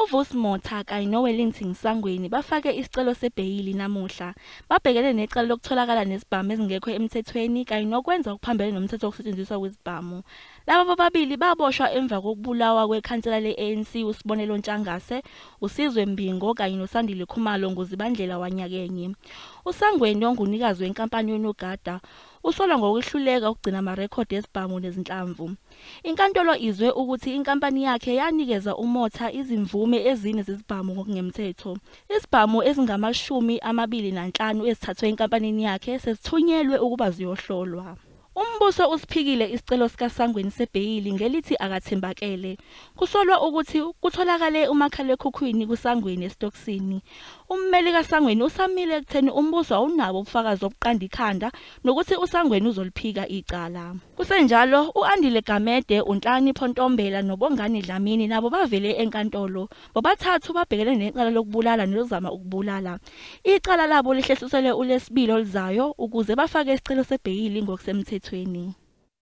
uVusmotha kanye noWellington Sangweni bafake isicelo sebheyili namuhla. Babhekene necala lokutholakala nesibhamu ezingekho emthethweni kanye nokwenza okuphambene nomthetho wokusetshenziswa kwezibhamu. Laba bobabili baboshwa emva kokubulawa kwekhansela le-ANC uSibonelo Ntshangase, uSizwe Mbingo kanye noSandile Khumalo ngoZibandlela wanyakenye. uSangweni ongunikazi wenkampani yonogada usolwa ngokwehluleka ukugcina amarekhodi ezibhamu nezinhlamvu. Inkantolo izwe ukuthi inkampani yakhe yanikeza uMotha izimvume ezine zezibhamu ngokungemthetho. Izibhamu ezingama-25 ezithathwe enkampanini yakhe sezithunyelwe ukuba ziyohlolwa. Umbuso usiphikile isicelo sikaSangweni sebheyili ngelithi akathembakele. Kusolwa ukuthi kutholakale umakhalekhukhwini kuSangweni esitokisini. Ummeli kaSangweni usamile ekutheni umbuso awunabo ubufakazi obuqanda ikhanda nokuthi uSangweni uzoliphika icala. Kusenjalo, u-Andile Gamede, uNhlani Phontombela noBongani Dlamini nabo bavele enkantolo. Bobathathu babhekene necala lokubulala nelozama ukubulala. Icala labo lihlehliselwe uLesibili olizayo ukuze bafake isicelo sebheyili ngokusemthethweni.